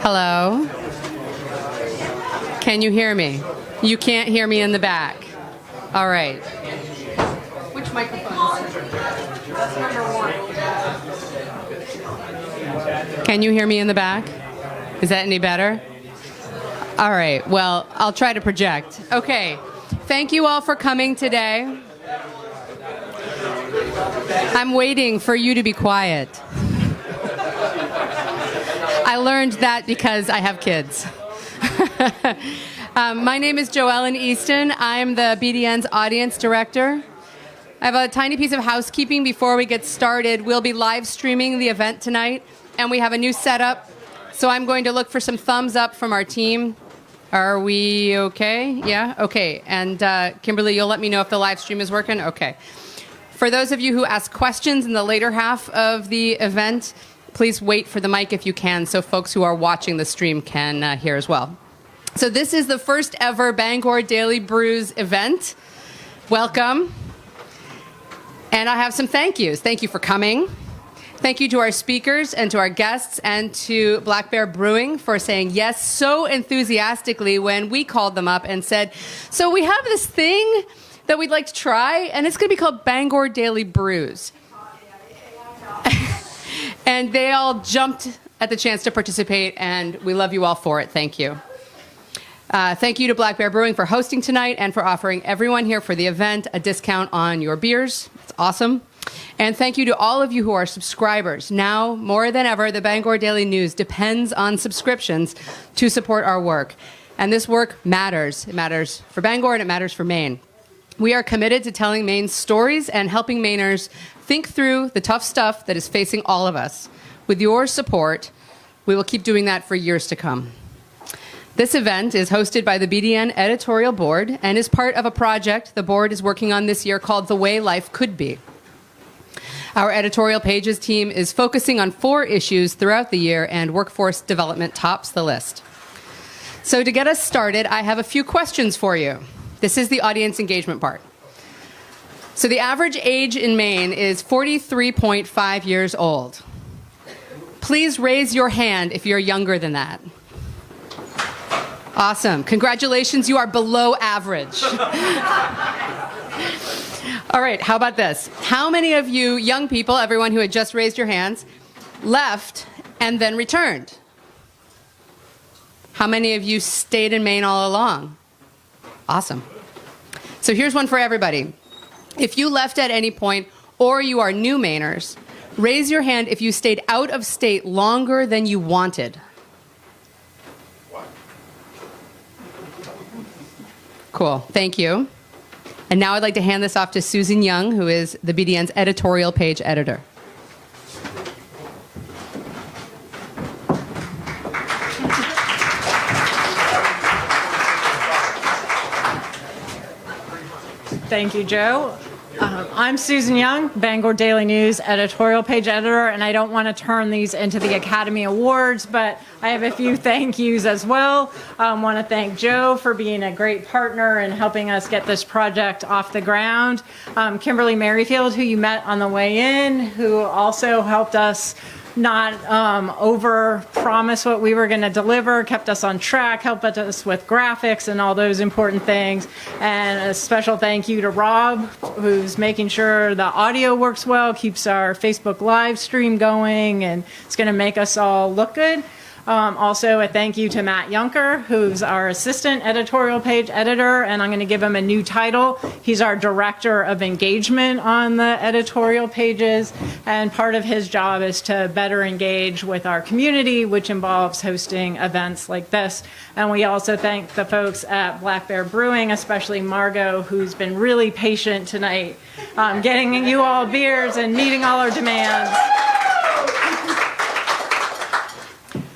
Hello? Can you hear me? You can't hear me in the back. All right. Which microphone? That's number 1. Can you hear me in the back? Is that any better? All right. Well, I'll try to project. Okay. Thank you all for coming today. I'm waiting for you to be quiet. I learned that because I have kids. My name is Joellen Easton. I'm the BDN's audience director. I have a tiny piece of housekeeping before we get started. We'll be live streaming the event tonight, and we have a new setup. So I'm going to look for some thumbs up from our team. Are we okay? Yeah? Okay. And Kimberly, you'll let me know if the live stream is working? Okay. For those of you who ask questions in the later half of the event, please wait for the mic if you can so folks who are watching the stream can hear as well. So this is the first ever Bangor Daily Brews event. Welcome. And I have some thank yous. Thank you for coming. Thank you to our speakers and to our guests and to Black Bear Brewing for saying yes so enthusiastically when we called them up and said, so we have this thing that we'd like to try, and it's going to be called Bangor Daily Brews. And they all jumped at the chance to participate, and we love you all for it. Thank you. Thank you to Black Bear Brewing for hosting tonight and for offering everyone here for the event a discount on your beers. It's awesome. And thank you to all of you who are subscribers. Now, more than ever, the Bangor Daily News depends on subscriptions to support our work. And this work matters. It matters for Bangor and it matters for Maine. We are committed to telling Maine's stories and helping Mainers think through the tough stuff that is facing all of us. With your support, we will keep doing that for years to come. This event is hosted by the BDN Editorial Board and is part of a project the board is working on this year called The Way Life Could Be. Our editorial pages team is focusing on 4 issues throughout the year, and workforce development tops the list. So to get us started, I have a few questions for you. This is the audience engagement part. So the average age in Maine is 43.5 years old. Please raise your hand if you're younger than that. Awesome. Congratulations, you are below average. All right, how about this? How many of you young people, everyone who had just raised your hands, left and then returned? How many of you stayed in Maine all along? Awesome. So here's one for everybody. If you left at any point or you are new Mainers, raise your hand if you stayed out of state longer than you wanted. Cool. Thank you. And now I'd like to hand this off to Susan Young, who is the BDN's editorial page editor. Thank you, Joe. I'm Susan Young, Bangor Daily News editorial page editor, and I don't want to turn these into the Academy Awards, but I have a few thank yous as well. I want to thank Joe for being a great partner and helping us get this project off the ground. Kimberly Merrifield, who you met on the way in, who also helped us not over-promise what we were going to deliver, kept us on track, helped us with graphics and all those important things. And a special thank you to Rob, who's making sure the audio works well, keeps our Facebook live stream going, and it's going to make us all look good. Also, a thank you to Matt Yunker, who's our assistant editorial page editor, and I'm going to give him a new title. He's our director of engagement on the editorial pages, and part of his job is to better engage with our community, which involves hosting events like this. And we also thank the folks at Black Bear Brewing, especially Margot, who's been really patient tonight, getting you all beers and meeting all our demands.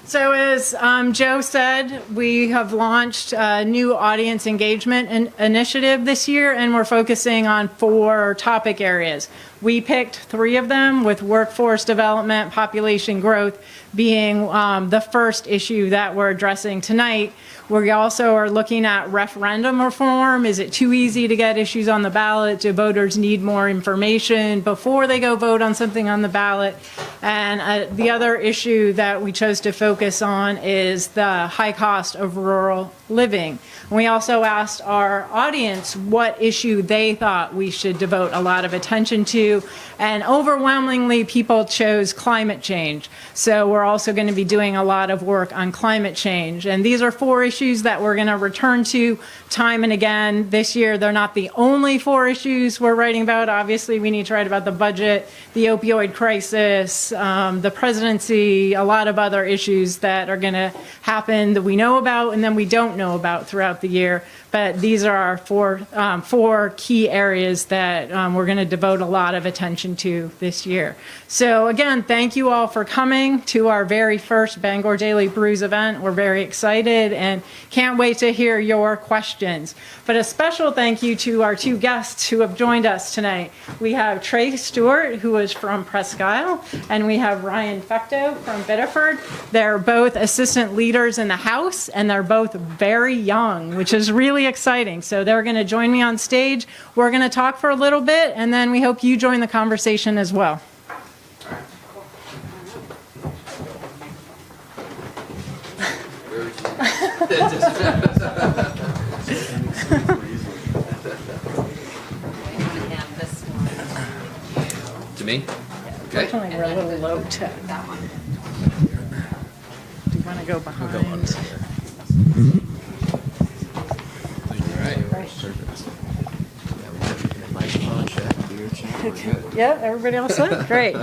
So as Joe said, we have launched a new audience engagement initiative this year, and we're focusing on 4 topic areas. We picked 3 of them, with workforce development, population growth being the first issue that we're addressing tonight. We also are looking at referendum reform. Is it too easy to get issues on the ballot? Do voters need more information before they go vote on something on the ballot? And the other issue that we chose to focus on is the high cost of rural living. We also asked our audience what issue they thought we should devote a lot of attention to, and overwhelmingly people chose climate change. So we're also going to be doing a lot of work on climate change. And these are 4 issues that we're going to return to time and again. This year, they're not the only 4 issues we're writing about. Obviously, we need to write about the budget, the opioid crisis, the presidency, a lot of other issues that are going to happen that we know about and then we don't know about throughout the year. But these are our 4 key areas that we're going to devote a lot of attention to this year. So again, thank you all for coming to our very first Bangor Daily Brews event. We're very excited and can't wait to hear your questions. But a special thank you to our 2 guests who have joined us tonight. We have Trey Stewart, who is from Presque Isle, and we have Ryan Fecteau from Biddeford. They're both assistant leaders in the House, and they're both very young, which is really exciting. So they're going to join me on stage. We're going to talk for a little bit, and then we hope you join the conversation as well. To me? Okay. Unfortunately, we're a little low tech. Do you want to go behind? We'll go under here. All right. Microphone check, beer check. We're good. Yep, everybody else set? Great.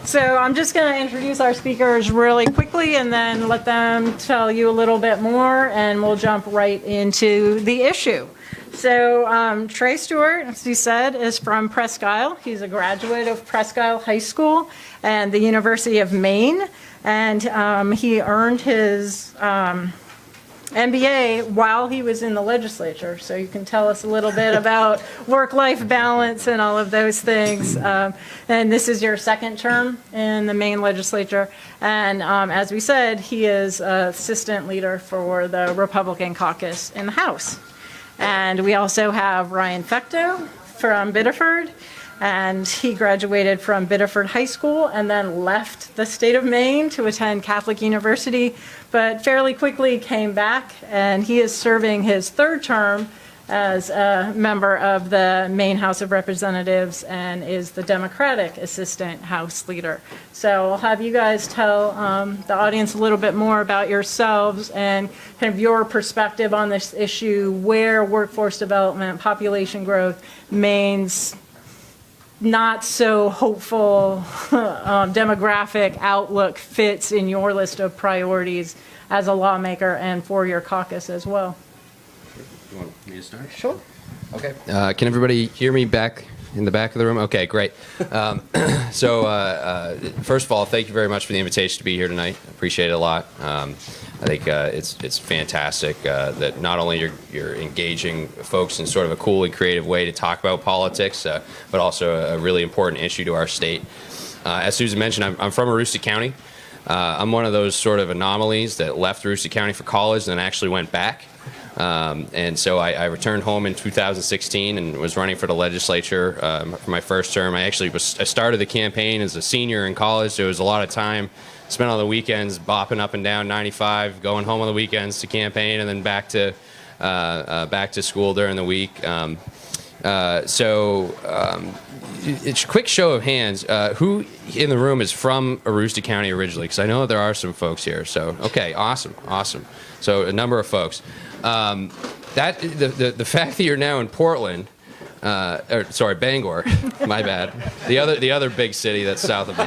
So I'm just going to introduce our speakers really quickly and then let them tell you a little bit more, and we'll jump right into the issue. So Trey Stewart, as he said, is from Presque Isle. He's a graduate of Presque Isle High School and the University of Maine, and he earned his MBA while he was in the legislature. So you can tell us a little bit about work-life balance and all of those things. And this is your 2nd term in the Maine Legislature. And as we said, he is assistant leader for the Republican caucus in the House. And we also have Ryan Fecteau from Biddeford. And he graduated from Biddeford High School and then left the state of Maine to attend Catholic University, but fairly quickly came back, and he is serving his 3rd term as a member of the Maine House of Representatives and is the Democratic Assistant House Leader. So I'll have you guys tell the audience a little bit more about yourselves and kind of your perspective on this issue, where workforce development, population growth, Maine's not so hopeful demographic outlook fits in your list of priorities as a lawmaker and for your caucus as well. You want me to start? Sure. Okay. Can everybody hear me back in the back of the room? Okay, great. So first of all, thank you very much for the invitation to be here tonight. I appreciate it a lot. I think it's fantastic that not only you're engaging folks in sort of a cool and creative way to talk about politics, but also a really important issue to our state. As Susan mentioned, I'm from Aroostook County. I'm one of those sort of anomalies that left Aroostook County for college and then actually went back. And so I returned home in 2016 and was running for the legislature for my 1st term. I started the campaign as a senior in college, so it was a lot of time spent on the weekends bopping up and down 95, going home on the weekends to campaign, and then back to school during the week. It's a quick show of hands. Who in the room is from Aroostook County originally? Because I know there are some folks here. So, okay, awesome. So a number of folks. The fact that you're now in Portland, Bangor, my bad. The other big city that's south of me,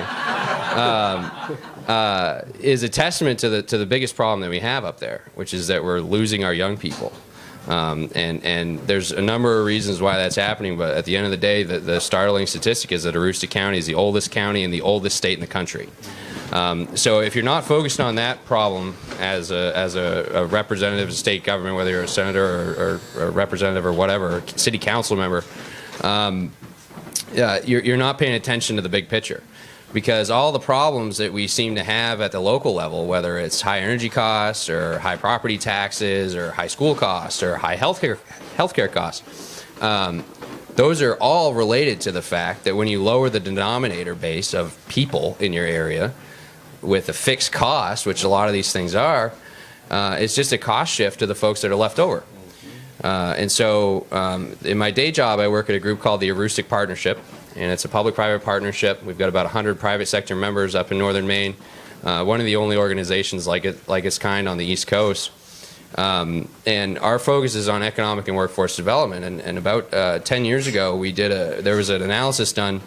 is a testament to the biggest problem that we have up there, which is that we're losing our young people. And there's a number of reasons why that's happening, but at the end of the day, the startling statistic is that Aroostook County is the oldest county and the oldest state in the country. So if you're not focused on that problem as a representative of state government, whether you're a senator or a representative or whatever, or city council member, you're not paying attention to the big picture. because all the problems that we seem to have at the local level, whether it's high energy costs or high property taxes or high school costs or high healthcare costs, those are all related to the fact that when you lower the denominator base of people in your area with a fixed cost, which a lot of these things are, it's just a cost shift to the folks that are left over. And so in my day job, I work at a group called the Aroostook Partnership, and it's a public-private partnership. We've got about 100 private sector members up in northern Maine, one of the only organizations like its kind on the East Coast. And our focus is on economic and workforce development. And about 10 years ago, there was an analysis done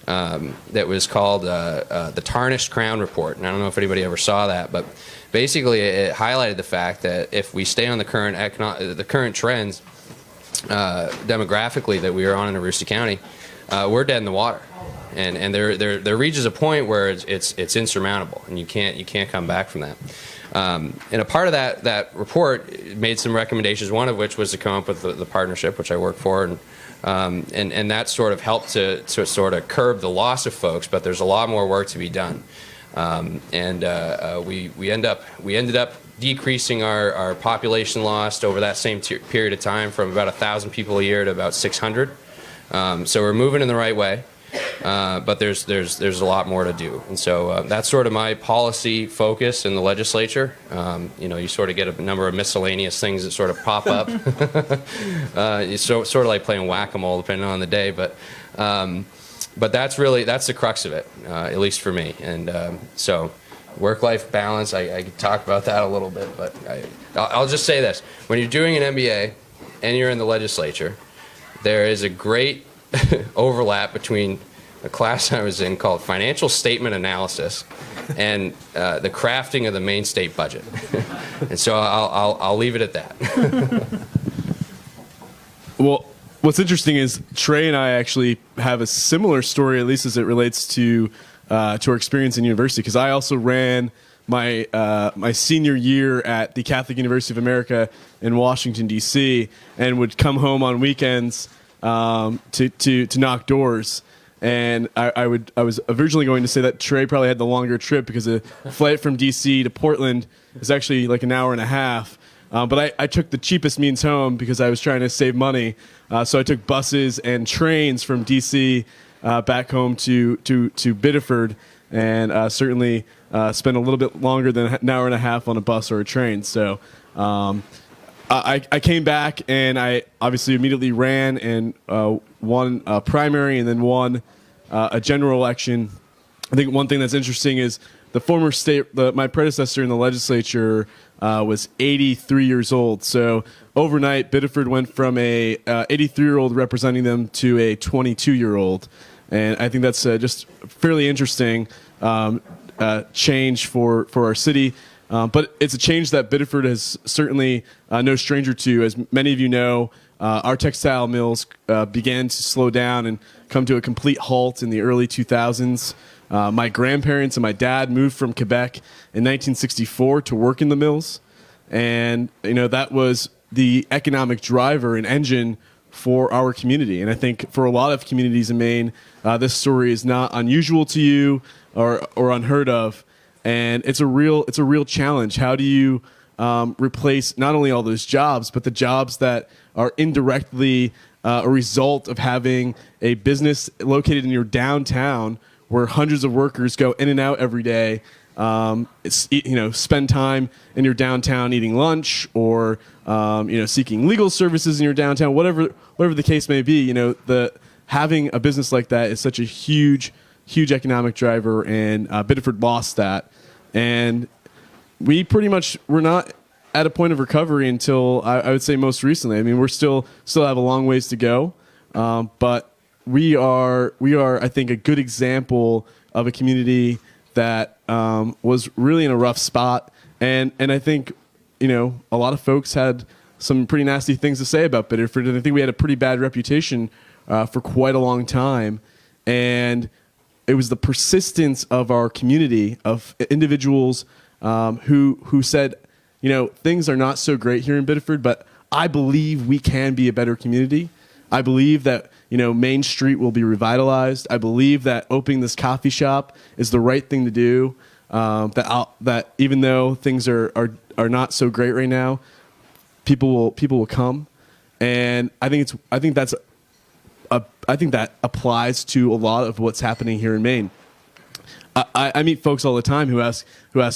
that was called the Tarnished Crown Report. And I don't know if anybody ever saw that, but basically it highlighted the fact that if we stay on the current trends demographically that we are on in Aroostook County, we're dead in the water. And there reaches a point where it's insurmountable, and you can't come back from that. And a part of that report made some recommendations, one of which was to come up with the partnership, which I work for, and that sort of helped to sort of curb the loss of folks, but there's a lot more work to be done. We ended up decreasing our population loss over that same period of time from about 1,000 people a year to about 600. So we're moving in the right way. But there's a lot more to do, and so that's sort of my policy focus in the legislature. You sort of get a number of miscellaneous things that sort of pop up. It's sort of like playing whack-a-mole, depending on the day. But that's the crux of it, at least for me. And so work-life balance, I could talk about that a little bit, but I'll just say this: when you're doing an MBA and you're in the legislature, there is a great overlap between a class I was in called Financial Statement Analysis and the crafting of the Maine state budget. And so I'll leave it at that. Well, what's interesting is Trey and I actually have a similar story, at least as it relates to our experience in university, because I also ran my senior year at the Catholic University of America in Washington, D.C., and would come home on weekends to knock doors. And I was originally going to say that Trey probably had the longer trip because the flight from D.C. to Portland is actually like an hour and a half. But I took the cheapest means home because I was trying to save money. So I took buses and trains from D.C. Back home to Biddeford, and certainly spent a little bit longer than an hour and a half on a bus or a train. So I came back, and I obviously immediately ran and won a primary and then won a general election. I think one thing that's interesting is the former my predecessor in the legislature was 83 years old. So overnight, Biddeford went from a 83-year-old representing them to a 22-year-old. And I think that's just fairly interesting change for our city. But it's a change that Biddeford is certainly no stranger to. As many of you know, our textile mills began to slow down and come to a complete halt in the early 2000s. My grandparents and my dad moved from Quebec in 1964 to work in the mills. And, that was the economic driver and engine for our community. And I think for a lot of communities in Maine, this story is not unusual to you or unheard of. And it's a real challenge. How do you replace not only all those jobs, but the jobs that are indirectly a result of having a business located in your downtown where hundreds of workers go in and out every day, spend time in your downtown eating lunch or seeking legal services in your downtown, whatever the case may be. Having a business like that is such a huge economic driver, and Biddeford lost that. And we pretty much were not at a point of recovery until I would say most recently. I mean, we're still have a long ways to go, but we are I think a good example of a community that was really in a rough spot, and I think a lot of folks had some pretty nasty things to say about Biddeford, and I think we had a pretty bad reputation for quite a long time, and it was the persistence of our community of individuals who said, things are not so great here in Biddeford, but I believe we can be a better community. I believe that Main Street will be revitalized. I believe that opening this coffee shop is the right thing to do. That even though things are not so great right now, people will come, and I think that applies to a lot of what's happening here in Maine. I meet folks all the time who ask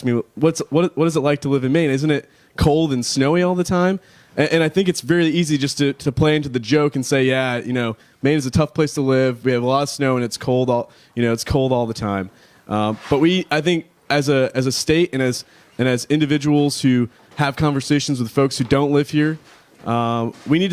me, what is it like to live in Maine? Isn't it cold and snowy all the time? And I think it's very easy just to play into the joke and say, yeah, Maine is a tough place to live. We have a lot of snow and it's cold it's cold all the time. But I think as a state and as individuals who have conversations with folks who don't live here, we need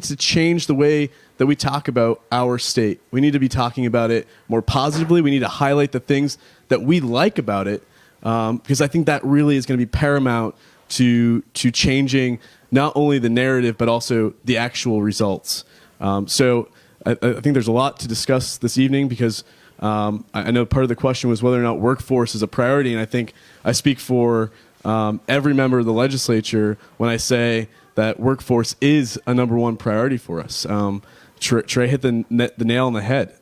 to change the way that we talk about our state. We need to be talking about it more positively. We need to highlight the things that we like about it, because I think that really is going to be paramount to changing not only the narrative but also the actual results. So I think there's a lot to discuss this evening, because I know part of the question was whether or not workforce is a priority, and I think I speak for every member of the legislature when I say that workforce is a number one priority for us. Trey hit the nail on the head.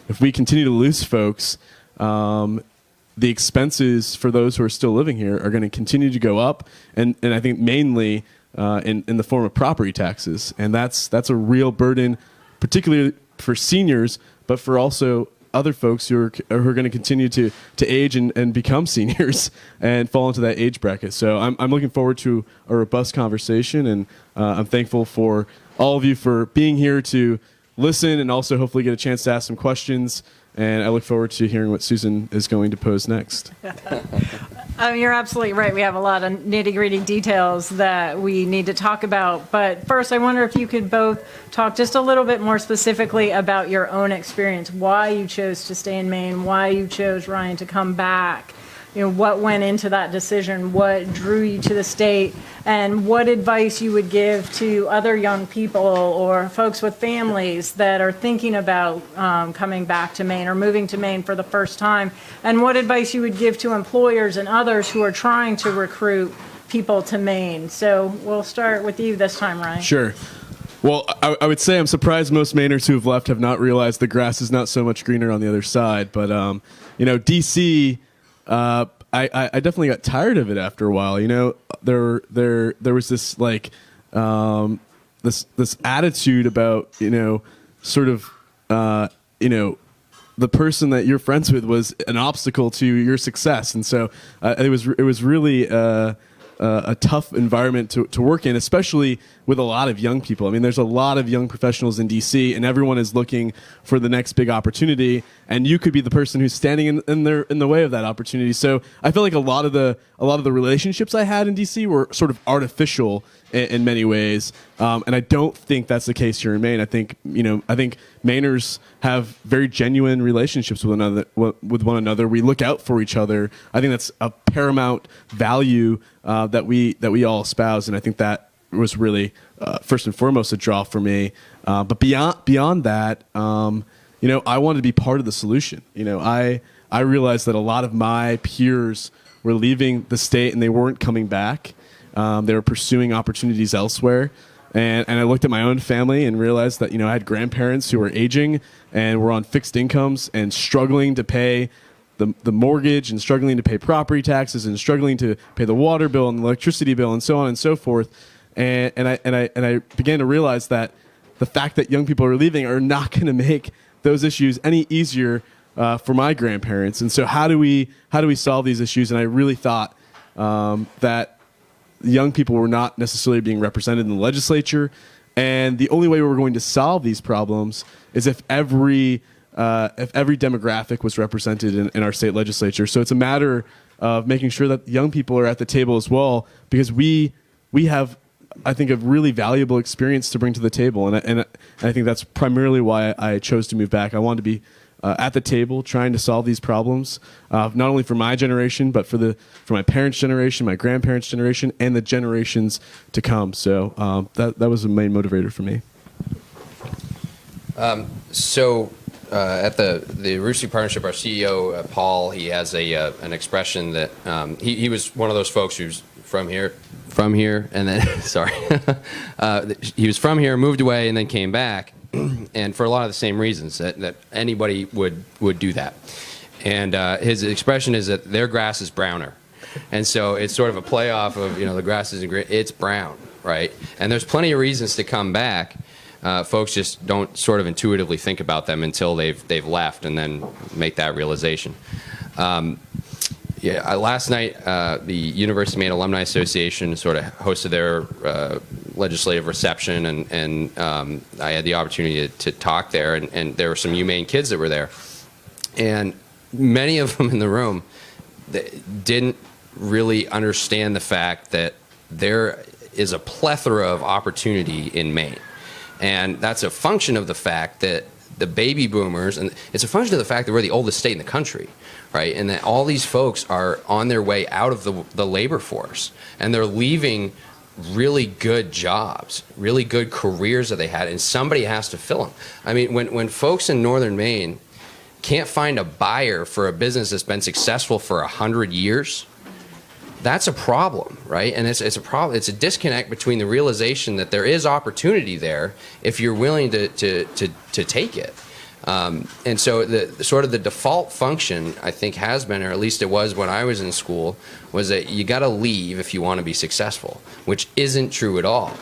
If we continue to lose folks, the expenses for those who are still living here are going to continue to go up, and I think mainly in the form of property taxes, and that's a real burden, particularly for seniors, but for also other folks who are going to continue to age and become seniors and fall into that age bracket. So I'm looking forward to a robust conversation, and I'm thankful for all of you for being here to listen and also hopefully get a chance to ask some questions. And I look forward to hearing what Susan is going to pose next. You're absolutely right. We have a lot of nitty-gritty details that we need to talk about. But first, I wonder if you could both talk just a little bit more specifically about your own experience, why you chose to stay in Maine, why you chose, Ryan, to come back. What went into that decision, what drew you to the state, and what advice you would give to other young people or folks with families that are thinking about coming back to Maine or moving to Maine for the first time, and what advice you would give to employers and others who are trying to recruit people to Maine. So we'll start with you this time, Ryan. Sure. Well, I would say I'm surprised most Mainers who have left have not realized the grass is not so much greener on the other side. But, D.C., I definitely got tired of it after a while. There was this this attitude about the person that you're friends with was an obstacle to your success, and so it was really a tough environment to work in, especially with a lot of young people. I mean, there's a lot of young professionals in DC, and everyone is looking for the next big opportunity, and you could be the person who's standing in the way of that opportunity. So I feel like a lot of the relationships I had in DC were sort of artificial in many ways, and I don't think that's the case here in Maine. I think Mainers have very genuine relationships with one another. We look out for each other. I think that's a paramount value that we all espouse, and I think that was really first and foremost a draw for me. But beyond that, I wanted to be part of the solution. I realized that a lot of my peers were leaving the state and they weren't coming back. They were pursuing opportunities elsewhere. And I looked at my own family and realized that, I had grandparents who were aging and were on fixed incomes and struggling to pay the mortgage and struggling to pay property taxes and struggling to pay the water bill and the electricity bill and so on and so forth. And I began to realize that the fact that young people are leaving are not going to make those issues any easier for my grandparents. And so how do we solve these issues? And I really thought that young people were not necessarily being represented in the legislature, and the only way we were going to solve these problems is if every demographic was represented in our state legislature. So it's a matter of making sure that young people are at the table as well, because we have, I think, a really valuable experience to bring to the table, and I think that's primarily why I chose to move back. I wanted to be at the table trying to solve these problems, not only for my generation, but for my parents' generation, my grandparents' generation, and the generations to come. So that was the main motivator for me. At the Roosty Partnership, our CEO, Paul, he has an expression that he was one of those folks who's from here, and then, sorry. He was from here, moved away, and then came back. and for a lot of the same reasons that anybody would do that. And his expression is that their grass is browner. And so it's sort of a playoff of, the grass isn't great, it's brown, right? And there's plenty of reasons to come back. Folks just don't sort of intuitively think about them until they've left and then make that realization. Last night, the University of Maine Alumni Association sort of hosted their legislative reception, and I had the opportunity to talk there, and there were some UMaine kids that were there. And many of them in the room didn't really understand the fact that there is a plethora of opportunity in Maine. And that's a function of the fact that the baby boomers, and it's a function of the fact that we're the oldest state in the country, right? And that all these folks are on their way out of the labor force, and they're leaving really good jobs, really good careers that they had, and somebody has to fill them. I mean, when folks in northern Maine can't find a buyer for a business that's been successful for 100 years, that's a problem, right? And it's a problem. It's a disconnect between the realization that there is opportunity there if you're willing to take it. And so the sort of the default function, I think, has been, or at least it was when I was in school, was that you got to leave if you want to be successful, which isn't true at all.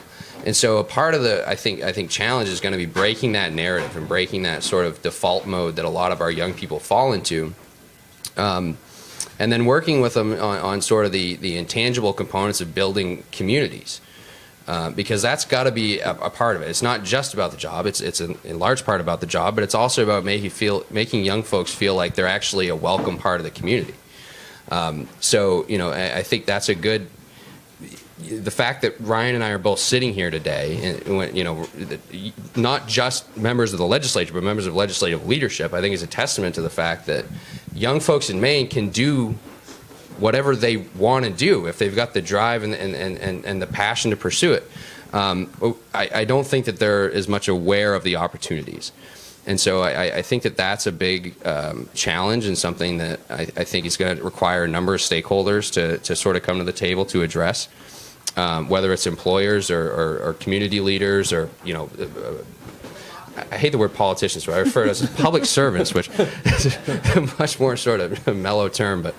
And so a part of the, I think challenge is going to be breaking that narrative and breaking that sort of default mode that a lot of our young people fall into. And then working with them on sort of the intangible components of building communities, because that's got to be a part of it. It's not just about the job. It's in large part about the job, but it's also about making young folks feel like they're actually a welcome part of the community. So I think that's a good. The fact that Ryan and I are both sitting here today, and not just members of the legislature, but members of legislative leadership, I think is a testament to the fact that young folks in Maine can do whatever they want to do if they've got the drive and the passion to pursue it. I don't think that they're as much aware of the opportunities. And so I think that that's a big challenge, and something that I think is going to require a number of stakeholders to sort of come to the table to address. Whether it's employers or community leaders, or I hate the word politicians, but I refer to as public servants, which is a much more sort of mellow term. But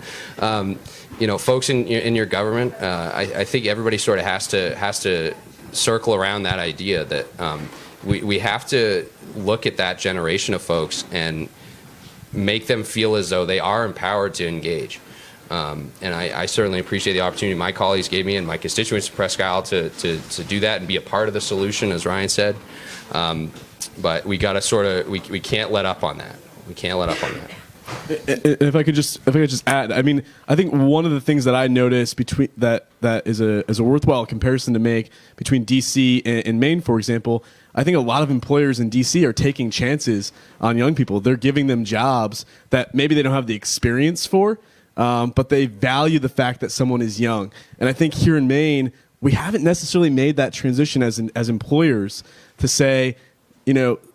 folks in your government, I think everybody sort of has to circle around that idea that we have to look at that generation of folks and make them feel as though they are empowered to engage. And I certainly appreciate the opportunity my colleagues gave me and my constituents in Presque Isle to do that and be a part of the solution, as Ryan said. But we got to we can't let up on that. We can't let up on that. If I could just add, I mean, I think one of the things that I noticed between that is a worthwhile comparison to make between DC and Maine, for example. I think a lot of employers in DC are taking chances on young people. They're giving them jobs that maybe they don't have the experience for. But they value the fact that someone is young. And I think here in Maine, we haven't necessarily made that transition as employers to say,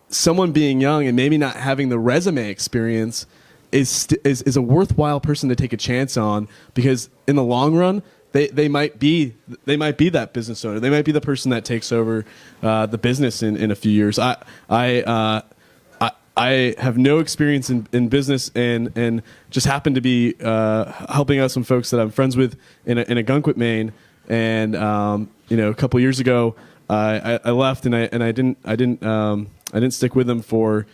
someone being young and maybe not having the resume experience is a worthwhile person to take a chance on, because in the long run, they might be that business owner. They might be the person that takes over the business in a few years. I have no experience in business and just happen to be helping out some folks that I'm friends with in Algonquin, Maine. And a couple of years ago, I left and I didn't stick with them for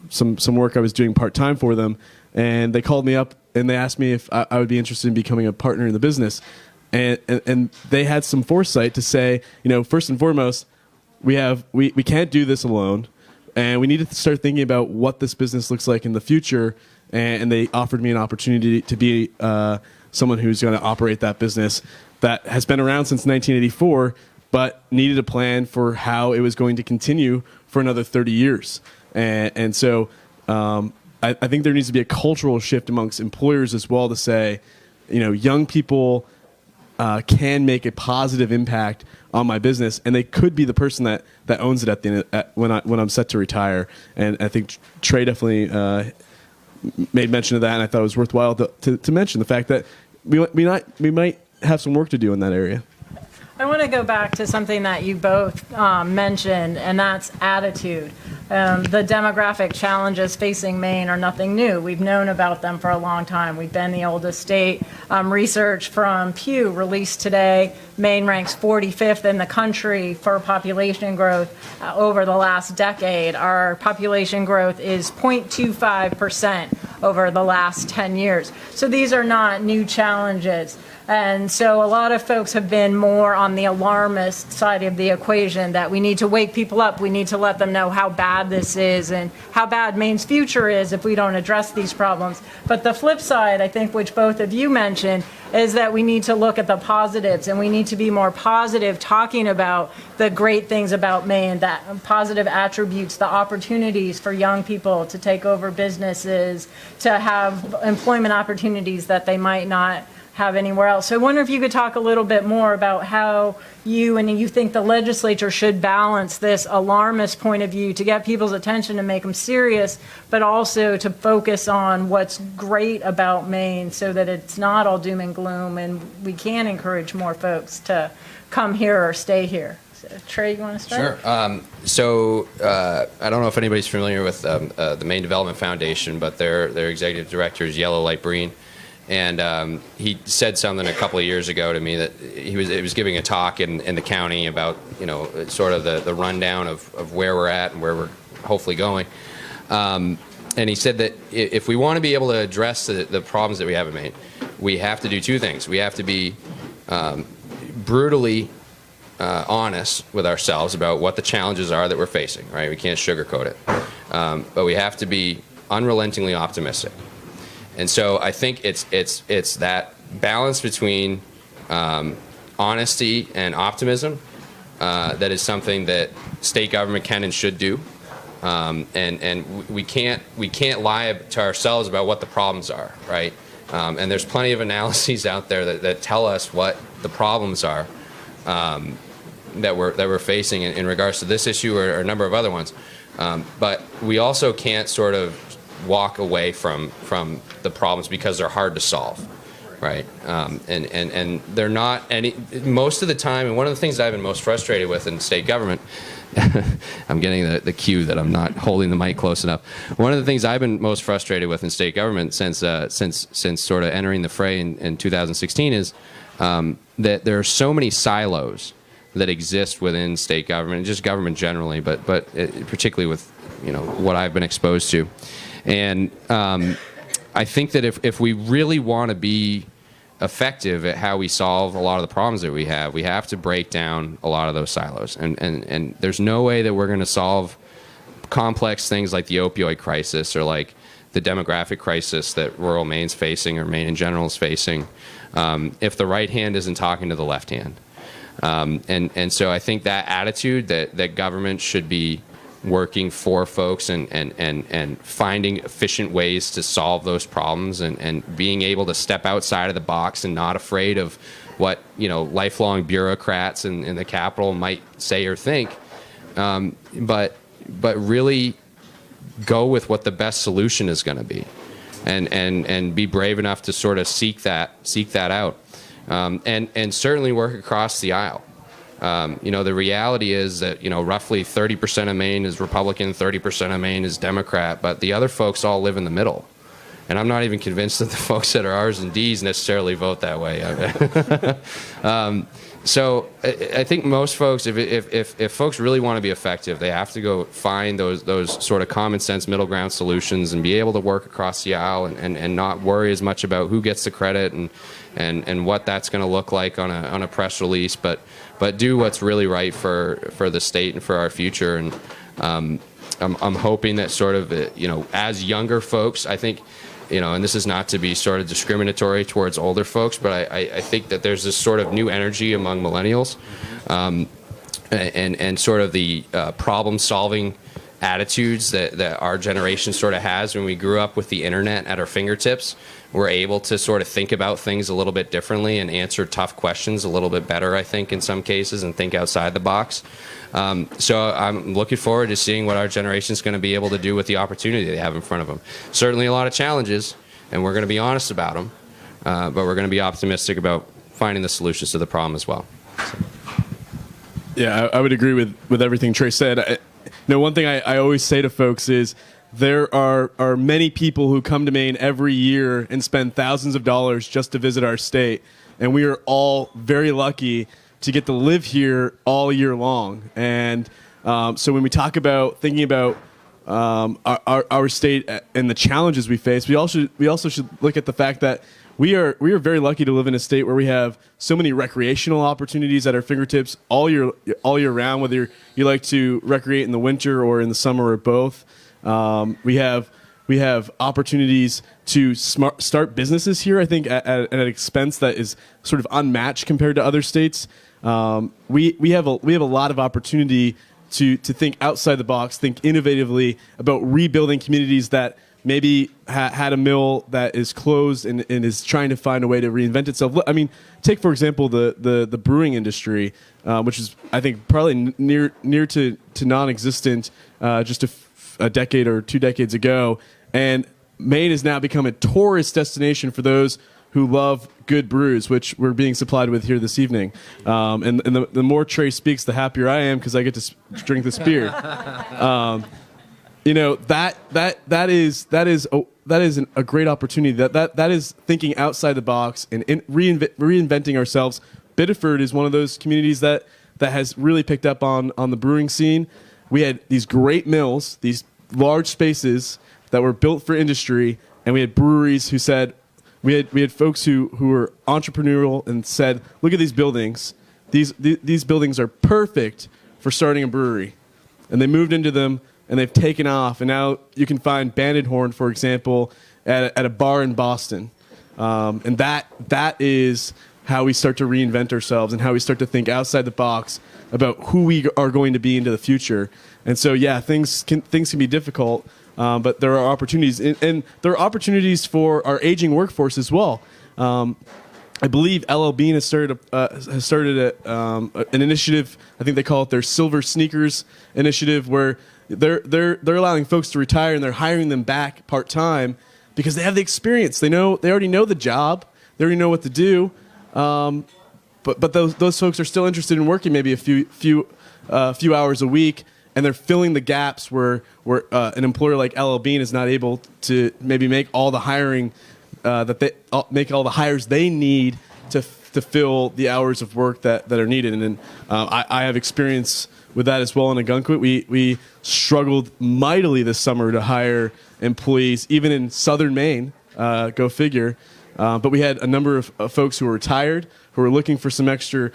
some work I was doing part time for them. And they called me up and they asked me if I would be interested in becoming a partner in the business. And they had some foresight to say, first and foremost, we can't do this alone. And we needed to start thinking about what this business looks like in the future. And they offered me an opportunity to be someone who's going to operate that business that has been around since 1984, but needed a plan for how it was going to continue for another 30 years. And so I think there needs to be a cultural shift amongst employers as well to say, young people can make a positive impact on my business, and they could be the person that owns it at the end when I'm set to retire. And I think Trey definitely made mention of that, and I thought it was worthwhile to mention the fact that we might have some work to do in that area. I want to go back to something that you both mentioned, and that's attitude. The demographic challenges facing Maine are nothing new. We've known about them for a long time. We've been the oldest state. Research from Pew released today, Maine ranks 45th in the country for population growth over the last decade. Our population growth is 0.25% over the last 10 years. So these are not new challenges. And so a lot of folks have been more on the alarmist side of the equation, that we need to wake people up. We need to let them know how bad this is and how bad Maine's future is if we don't address these problems. But the flip side, I think, which both of you mentioned, is that we need to look at the positives, and we need to be more positive, talking about the great things about Maine, that positive attributes, the opportunities for young people to take over businesses, to have employment opportunities that they might not have anywhere else. So I wonder if you could talk a little bit more about how you think the legislature should balance this alarmist point of view to get people's attention and make them serious, but also to focus on what's great about Maine so that it's not all doom and gloom, and we can encourage more folks to come here or stay here. So, Trey, you want to start? Sure. I don't know if anybody's familiar with the Maine Development Foundation, but their executive director is Yellow Light Breen. And he said something a couple of years ago to me that he was giving a talk in the county about, sort of the rundown of where we're at and where we're hopefully going. And he said that if we want to be able to address the problems that we have in Maine, we have to do two things. We have to be brutally honest with ourselves about what the challenges are that we're facing, right? We can't sugarcoat it. But we have to be unrelentingly optimistic. And so I think it's that balance between honesty and optimism that is something that state government can and should do. And we can't lie to ourselves about what the problems are, right? And there's plenty of analyses out there that tell us what the problems are that we're facing in regards to this issue or a number of other ones. But we also can't sort of walk away from the problems because they're hard to solve, right? And they're not any most of the time. And one of the things I've been most frustrated with in state government, I'm getting the cue that I'm not holding the mic close enough. One of the things I've been most frustrated with in state government since sort of entering the fray in 2016 is that there are so many silos that exist within state government, and just government generally, but particularly with what I've been exposed to. And I think that if we really want to be effective at how we solve a lot of the problems that we have to break down a lot of those silos. And there's no way that we're going to solve complex things like the opioid crisis or like the demographic crisis that rural Maine's facing or Maine in general is facing if the right hand isn't talking to the left hand. And so I think that attitude that government should be working for folks and finding efficient ways to solve those problems and being able to step outside of the box and not afraid of what lifelong bureaucrats in the Capitol might say or think, but really go with what the best solution is going to be, and be brave enough to sort of seek that out, and certainly work across the aisle. The reality is that, roughly 30% of Maine is Republican, 30% of Maine is Democrat, but the other folks all live in the middle. And I'm not even convinced that the folks that are R's and D's necessarily vote that way. So I think most folks, if folks really want to be effective, they have to go find those sort of common sense middle ground solutions and be able to work across the aisle and not worry as much about who gets the credit and what that's going to look like on a press release, but do what's really right for the state and for our future. And I'm hoping that sort of as younger folks, I think, and this is not to be sort of discriminatory towards older folks, but I think that there's this sort of new energy among millennials, and sort of the problem-solving attitudes that our generation sort of has. When we grew up with the internet at our fingertips, we're able to sort of think about things a little bit differently and answer tough questions a little bit better, I think, in some cases, and think outside the box. So I'm looking forward to seeing what our generation is going to be able to do with the opportunity they have in front of them. Certainly a lot of challenges, and we're going to be honest about them, but we're going to be optimistic about finding the solutions to the problem as well. So. Yeah, I would agree with everything Trey said. One thing I always say to folks is there are many people who come to Maine every year and spend thousands of dollars just to visit our state, and we are all very lucky to get to live here all year long. And so when we talk about thinking about our state and the challenges we face, we also should look at the fact that we are very lucky to live in a state where we have so many recreational opportunities at our fingertips all year round, whether you like to recreate in the winter or in the summer or both. We have opportunities to start businesses here, I think, at an expense that is sort of unmatched compared to other states. We have a lot of opportunity to think outside the box, think innovatively about rebuilding communities that maybe had a mill that is closed and is trying to find a way to reinvent itself. I mean, take, for example, the brewing industry, which is, I think, probably near to non-existent just a decade or 2 decades ago. And Maine has now become a tourist destination for those who love good brews, which we're being supplied with here this evening. And the more Trey speaks, the happier I am because I get to drink this beer. That is a great opportunity. That is thinking outside the box and reinventing ourselves. Biddeford is one of those communities that has really picked up on the brewing scene. We had these great mills, these large spaces that were built for industry, and we had breweries who said, we had folks who were entrepreneurial and said, look at these buildings. These buildings are perfect for starting a brewery. And they moved into them, and they've taken off. And now you can find Banded Horn, for example, at a bar in Boston. And that is how we start to reinvent ourselves and how we start to think outside the box about who we are going to be into the future. And so, yeah, things can be difficult, but there are opportunities. And there are opportunities for our aging workforce as well. I believe LL Bean has started an initiative. I think they call it their Silver Sneakers initiative, where they're allowing folks to retire and they're hiring them back part time because they have the experience. They already know the job. They already know what to do. But those folks are still interested in working maybe a few hours a week, and they're filling the gaps where an employer like LL Bean is not able to maybe make all the hiring make all the hires they need to fill the hours of work that are needed. And I have experience with that as well in Ogunquit. We struggled mightily this summer to hire employees, even in southern Maine, go figure. But we had a number of folks who were retired, who were looking for some extra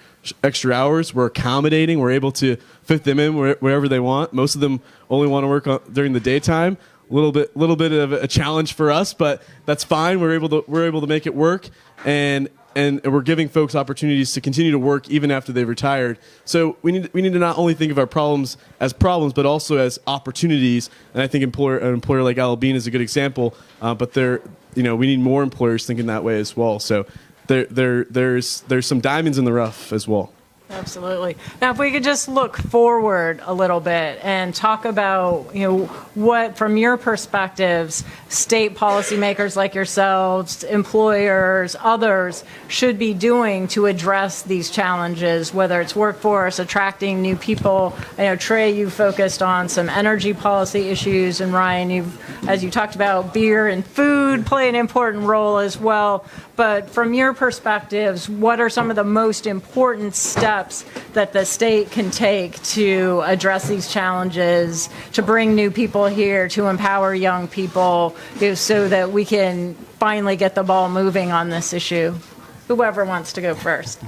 hours. We're accommodating. We're able to fit them in wherever they want. Most of them only want to work during the daytime. A little bit of a challenge for us, but that's fine. We're able to make it work, and we're giving folks opportunities to continue to work even after they've retired. So we need to not only think of our problems as problems, but also as opportunities. And I think an employer like Al Bean is a good example. But we need more employers thinking that way as well. So there's some diamonds in the rough as well. Absolutely. Now, if we could just look forward a little bit and talk about, what, from your perspectives, state policymakers like yourselves, employers, others should be doing to address these challenges, whether it's workforce, attracting new people. I know, Trey, you focused on some energy policy issues, and Ryan, as you talked about, beer and food play an important role as well. But from your perspectives, what are some of the most important steps that the state can take to address these challenges, to bring new people here, to empower young people, so that we can finally get the ball moving on this issue? Whoever wants to go first.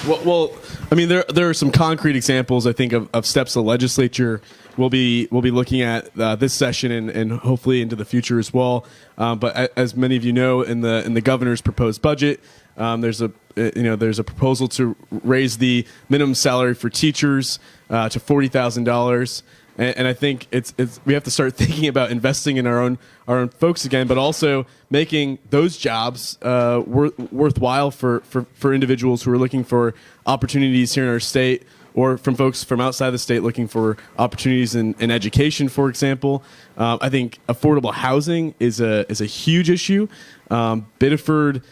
Well, I mean, there are some concrete examples, I think, of steps the legislature will be looking at this session and hopefully into the future as well. But as many of you know, in the governor's proposed budget, there's a proposal to raise the minimum salary for teachers to $40,000. And I think we have to start thinking about investing in our own folks again, but also making those jobs worthwhile for individuals who are looking for opportunities here in our state, or from folks from outside the state looking for opportunities in education, for example. I think affordable housing is a huge issue. Biddeford,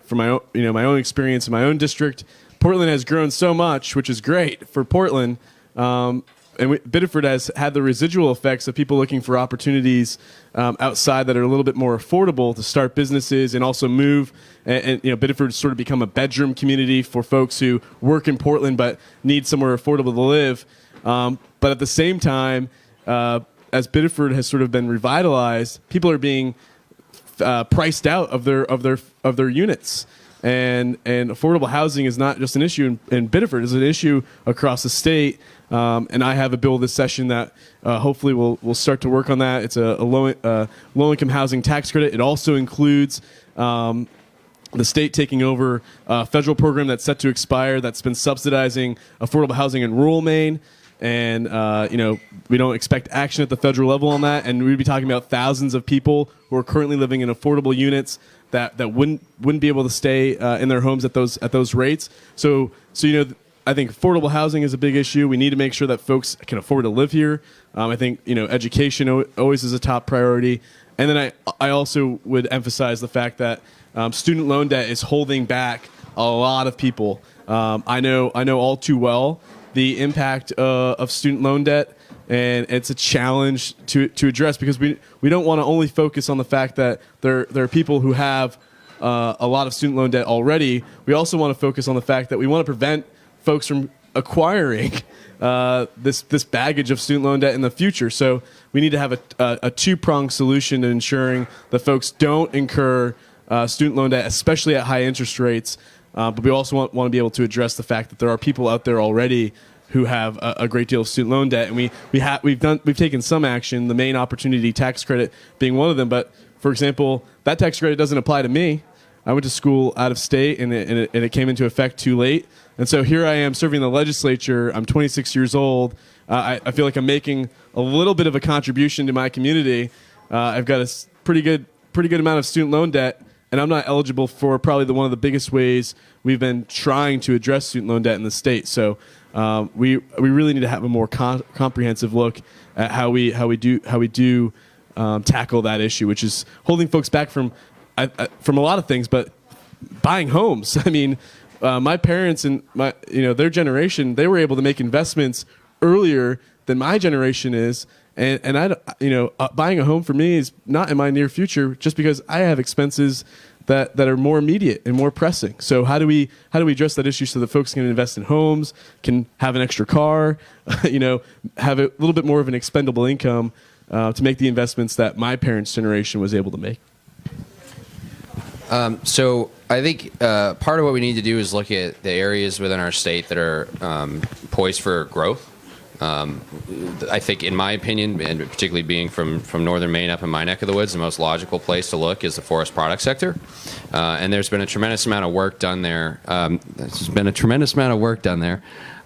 from my own experience in my own district, Portland has grown so much, which is great for Portland. Biddeford has had the residual effects of people looking for opportunities outside that are a little bit more affordable to start businesses and also move. And Biddeford's sort of become a bedroom community for folks who work in Portland but need somewhere affordable to live. But at the same time, as Biddeford has sort of been revitalized, people are being priced out of their units. And affordable housing is not just an issue in Biddeford; it's an issue across the state. And I have a bill this session that hopefully we'll start to work on that. It's a low income housing tax credit. It also includes the state taking over a federal program that's set to expire that's been subsidizing affordable housing in rural Maine. And we don't expect action at the federal level on that. And we'd be talking about thousands of people who are currently living in affordable units that wouldn't be able to stay in their homes at those rates. So I think affordable housing is a big issue. We need to make sure that folks can afford to live here. I think education always is a top priority. And then I also would emphasize the fact that student loan debt is holding back a lot of people. I know all too well the impact of student loan debt, and it's a challenge to address because we don't want to only focus on the fact that there are people who have a lot of student loan debt already. We also want to focus on the fact that we want to prevent folks from acquiring this baggage of student loan debt in the future. So we need to have a two-pronged solution to ensuring that folks don't incur student loan debt, especially at high interest rates. But we also want to be able to address the fact that there are people out there already who have a great deal of student loan debt, and we've taken some action. The Maine Opportunity Tax Credit being one of them. But for example, that tax credit doesn't apply to me. I went to school out of state, and it came into effect too late. And so here I am serving the legislature. I'm 26 years old. I feel like I'm making a little bit of a contribution to my community. I've got a pretty good amount of student loan debt, and I'm not eligible for probably one of the biggest ways we've been trying to address student loan debt in the state. So we really need to have a more comprehensive look at how we do tackle that issue, which is holding folks back from a lot of things, but buying homes. I mean, my parents and their generation, they were able to make investments earlier than my generation is. And buying a home for me is not in my near future, just because I have expenses that are more immediate and more pressing. So how do we address that issue so that folks can invest in homes, can have an extra car, have a little bit more of an expendable income to make the investments that my parents' generation was able to make? So I think part of what we need to do is look at the areas within our state that are poised for growth. I think, in my opinion, and particularly being from northern Maine up in my neck of the woods, the most logical place to look is the forest product sector. And there's been a tremendous amount of work done there.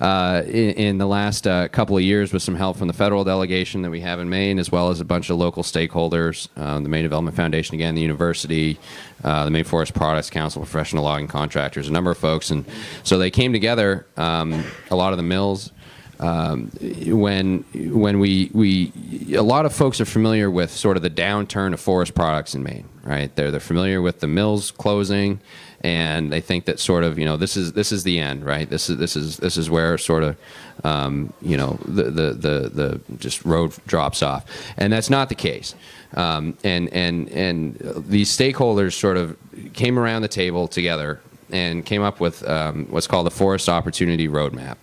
In the last couple of years with some help from the federal delegation that we have in Maine, as well as a bunch of local stakeholders, the Maine Development Foundation, again, the university, the Maine Forest Products Council, professional logging contractors, a number of folks. And so they came together, a lot of the mills. When a lot of folks are familiar with sort of the downturn of forest products in Maine, right? They're familiar with the mills closing, and they think that sort of this is the end, right? This is where sort of the just road drops off, and that's not the case. And these stakeholders sort of came around the table together and came up with what's called the Forest Opportunity Roadmap.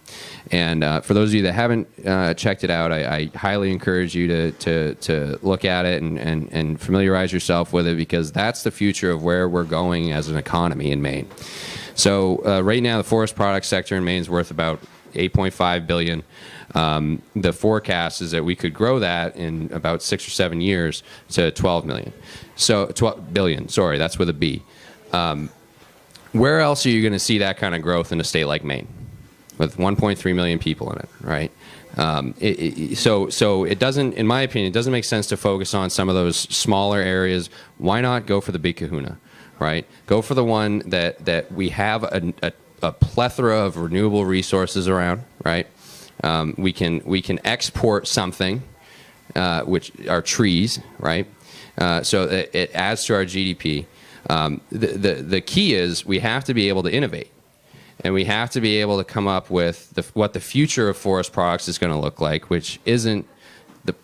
And for those of you that haven't checked it out, I highly encourage you to look at it and familiarize yourself with it, because that's the future of where we're going as an economy in Maine. So right now, the forest product sector in Maine is worth about $8.5 billion. The forecast is that we could grow that in about 6 or 7 years to $12 billion. Sorry, that's with a B. Where else are you going to see that kind of growth in a state like Maine, with 1.3 million people in it, right? So it doesn't, in my opinion, it doesn't make sense to focus on some of those smaller areas. Why not go for the big kahuna, right? Go for the one that we have a plethora of renewable resources around, right? We can export something, which are trees, right? So it adds to our GDP. The key is we have to be able to innovate. and we have to be able to come up with what the future of forest products is going to look like, which isn't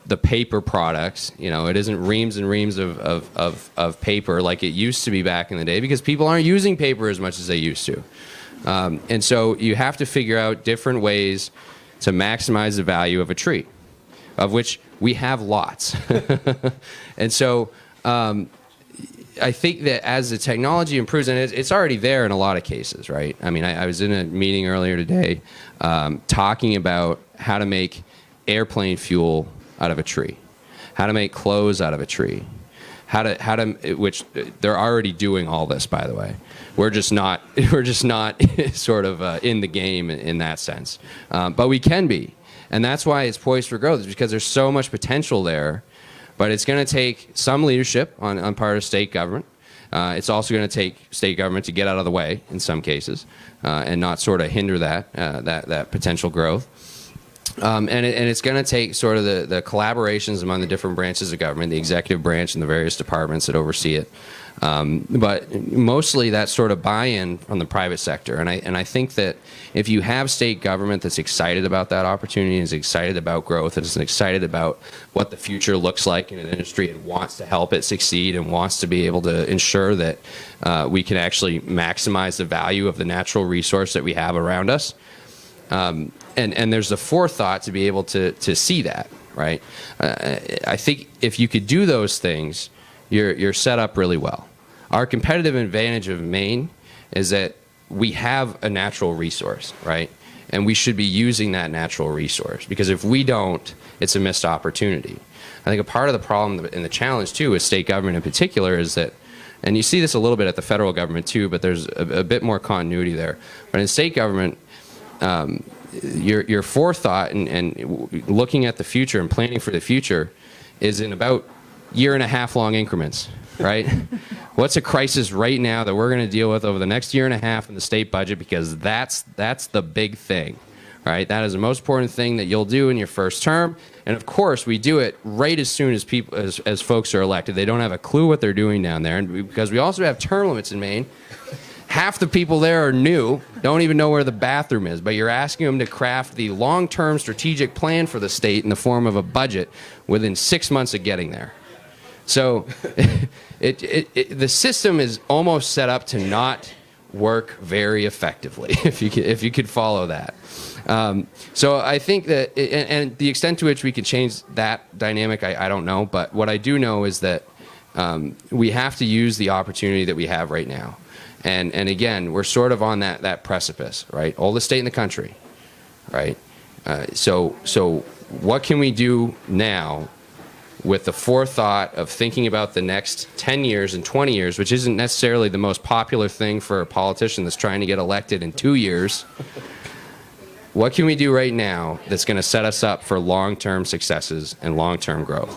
the paper products. It isn't reams and reams of paper like it used to be back in the day, because people aren't using paper as much as they used to. And so you have to figure out different ways to maximize the value of a tree, of which we have lots. And so I think that as the technology improves, and it's already there in a lot of cases, right? I mean, I was in a meeting earlier today talking about how to make airplane fuel out of a tree, how to make clothes out of a tree, which they're already doing all this, by the way. We're just not sort of in the game in that sense, but we can be, and that's why it's poised for growth, is because there's so much potential there. But it's going to take some leadership on part of state government. It's also going to take state government to get out of the way in some cases and not sort of hinder that potential growth. And it's going to take sort of the collaborations among the different branches of government, the executive branch and the various departments that oversee it. But mostly that sort of buy-in from the private sector. And I think that if you have state government that's excited about that opportunity, is excited about growth, and is excited about what the future looks like in an industry, and wants to help it succeed, and wants to be able to ensure that we can actually maximize the value of the natural resource that we have around us. And there's the forethought to be able to see that, right? I think if you could do those things, you're set up really well. Our competitive advantage of Maine is that we have a natural resource, right? And we should be using that natural resource, because if we don't, it's a missed opportunity. I think a part of the problem and the challenge, too, with state government in particular is that, and you see this a little bit at the federal government, too, but there's a bit more continuity there. But in state government, your forethought and looking at the future and planning for the future is in about year-and-a-half-long increments, right? What's a crisis right now that we're going to deal with over the next year and a half in the state budget? Because that's the big thing, right? That is the most important thing that you'll do in your first term. And of course, we do it right as soon as people, as folks are elected. They don't have a clue what they're doing down there, and because we also have term limits in Maine. Half the people there are new, don't even know where the bathroom is, but you're asking them to craft the long-term strategic plan for the state in the form of a budget within 6 months of getting there. So the system is almost set up to not work very effectively, if you could follow that. So I think that, and the extent to which we can change that dynamic, I don't know. But what I do know is that we have to use the opportunity that we have right now. And again, we're sort of on that precipice, right? Oldest state in the country, right? So what can we do now with the forethought of thinking about the next 10 years and 20 years, which isn't necessarily the most popular thing for a politician that's trying to get elected in 2 years? What can we do right now that's going to set us up for long-term successes and long-term growth?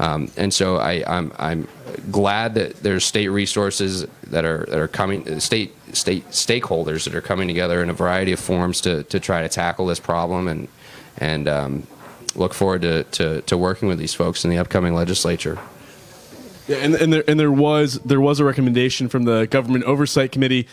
And so I'm glad that there's state resources that are coming, state stakeholders that are coming together in a variety of forms to try to tackle this problem, and look forward to working with these folks in the upcoming legislature. Yeah, and there was a recommendation from the Government Oversight Committee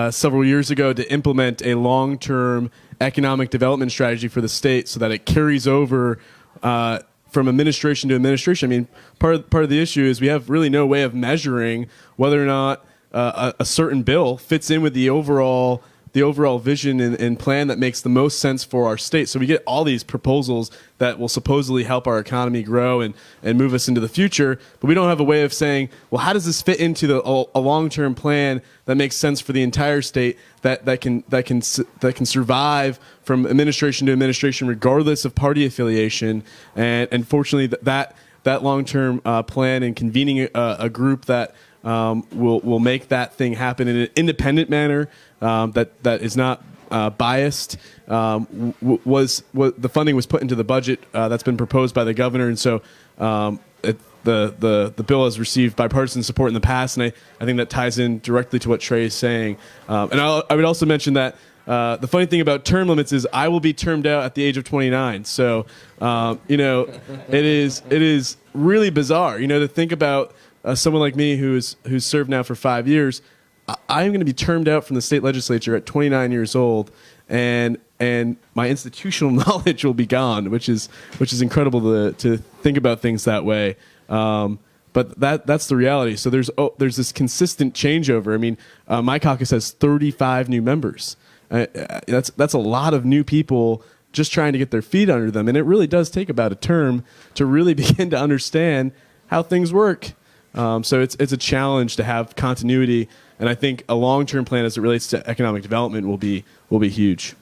several years ago to implement a long-term economic development strategy for the state, so that it carries over from administration to administration. I mean, part of the issue is we have really no way of measuring whether or not a certain bill fits in with the overall vision and plan that makes the most sense for our state. So we get all these proposals that will supposedly help our economy grow and move us into the future, but we don't have a way of saying, well, how does this fit into a long-term plan that makes sense for the entire state, that can survive from administration to administration regardless of party affiliation. And fortunately, that long-term plan and convening a group that will make that thing happen in an independent manner, that is not biased, the funding was put into the budget that's been proposed by the governor, and so the bill has received bipartisan support in the past, and I think that ties in directly to what Trey is saying. And I would also mention that the funny thing about term limits is I will be termed out at the age of 29. So it is really bizarre, to think about someone like me who's served now for 5 years. I'm going to be termed out from the state legislature at 29 years old, and my institutional knowledge will be gone, which is incredible to think about things that way. But that's the reality. So there's this consistent changeover. I mean, my caucus has 35 new members. That's a lot of new people just trying to get their feet under them, and it really does take about a term to really begin to understand how things work. So it's a challenge to have continuity, and I think a long-term plan as it relates to economic development will be huge.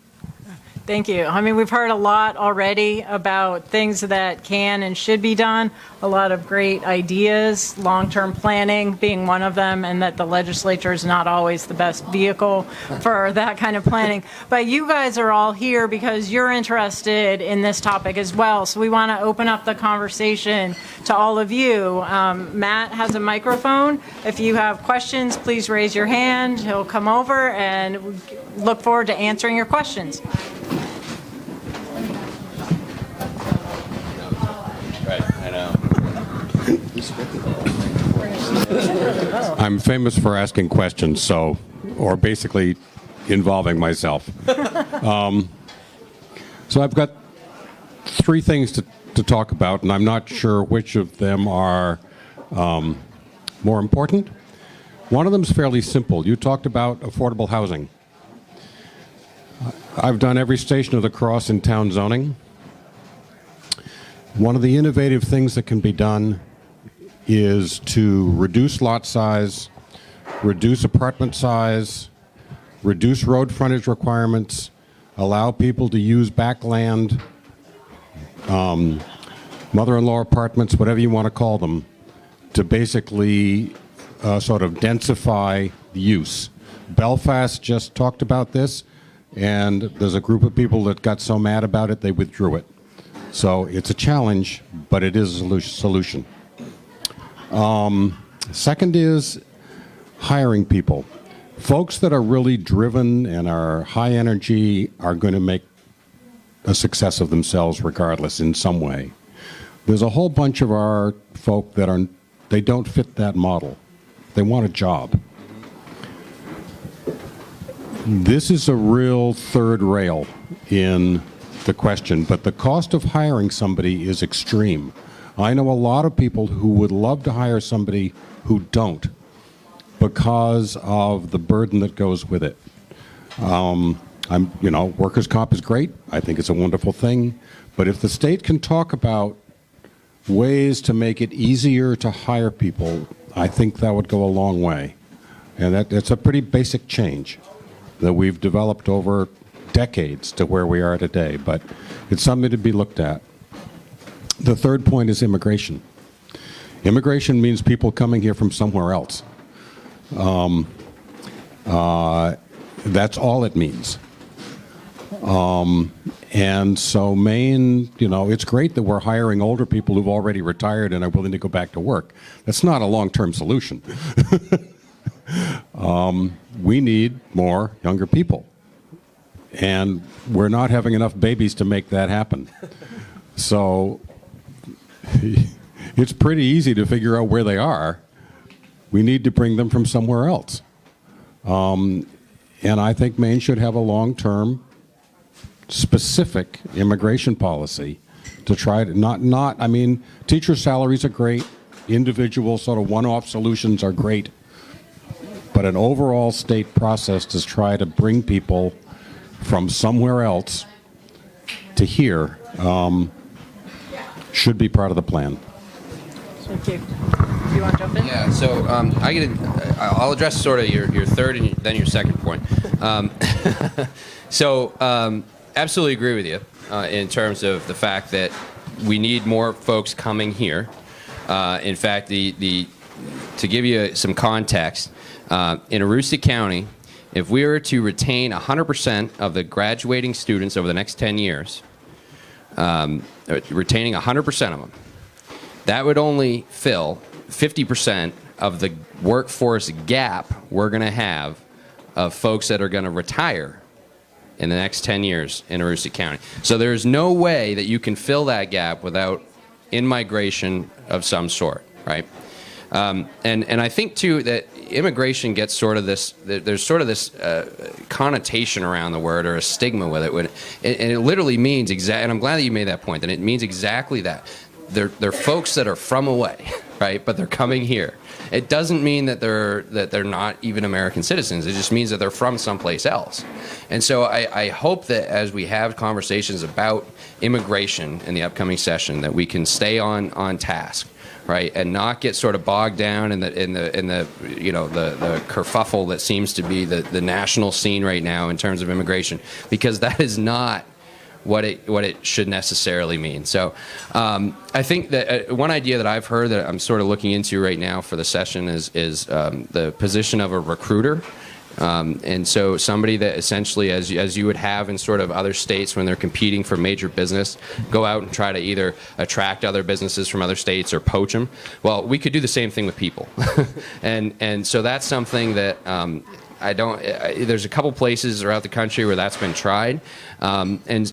Thank you. I mean, we've heard a lot already about things that can and should be done, a lot of great ideas, long-term planning being one of them, and that the legislature is not always the best vehicle for that kind of planning. But you guys are all here because you're interested in this topic as well. So we want to open up the conversation to all of you. Matt has a microphone. If you have questions, please raise your hand. He'll come over and we look forward to answering your questions. I'm famous for asking questions, or basically involving myself. So I've got three things to talk about, and I'm not sure which of them are more important. One of them is fairly simple. You talked about affordable housing. I've done every station of the cross in town zoning. One of the innovative things that can be done is to reduce lot size, reduce apartment size, reduce road frontage requirements, allow people to use backland, mother-in-law apartments, whatever you want to call them, to basically sort of densify the use. Belfast just talked about this, and there's a group of people that got so mad about it they withdrew it. So it's a challenge, but it is a solution. Second is hiring people. Folks that are really driven and are high energy are going to make a success of themselves regardless in some way. There's a whole bunch of our folk that they don't fit that model. They want a job. This is a real third rail in the question, but the cost of hiring somebody is extreme. I know a lot of people who would love to hire somebody who don't because of the burden that goes with it. Workers' comp is great. I think it's a wonderful thing. But if the state can talk about ways to make it easier to hire people, I think that would go a long way. And that's a pretty basic change that we've developed over decades to where we are today, but it's something to be looked at. The third point is immigration. Immigration means people coming here from somewhere else. That's all it means. And so Maine, it's great that we're hiring older people who've already retired and are willing to go back to work. That's not a long-term solution. We need more younger people. And we're not having enough babies to make that happen. So it's pretty easy to figure out where they are. We need to bring them from somewhere else. And I think Maine should have a long-term, specific immigration policy to try to teacher salaries are great. Individual sort of one-off solutions are great. But an overall state process to try to bring people from somewhere else to here should be part of the plan. Thank you. Do you want to jump in? Yeah, so I'll address sort of your third and then your second point. Absolutely agree with you in terms of the fact that we need more folks coming here. In fact, to give you some context, in Aroostook County, if we were to retain 100% of the graduating students over the next 10 years, retaining 100% of them, that would only fill 50% of the workforce gap we're going to have of folks that are going to retire in the next 10 years in Aroostook County. So there's no way that you can fill that gap without in-migration of some sort, right? And I think, too, that immigration gets sort of this, there's sort of this connotation around the word, or a stigma with it, and it literally means and I'm glad that you made that point, that it means exactly that. They're folks that are from away, right? But they're coming here. It doesn't mean that they're not even American citizens. It just means that they're from someplace else. And so I hope that as we have conversations about immigration in the upcoming session, that we can stay on task, right, and not get sort of bogged down in the you know, the kerfuffle that seems to be the national scene right now in terms of immigration, because that is not what it should necessarily mean. So I think that one idea that I've heard that I'm sort of looking into right now for the session is the position of a recruiter. And so somebody that essentially, as you would have in sort of other states when they're competing for major business, go out and try to either attract other businesses from other states or poach them. Well, we could do the same thing with people. and so that's something that there's a couple places throughout the country where that's been tried. And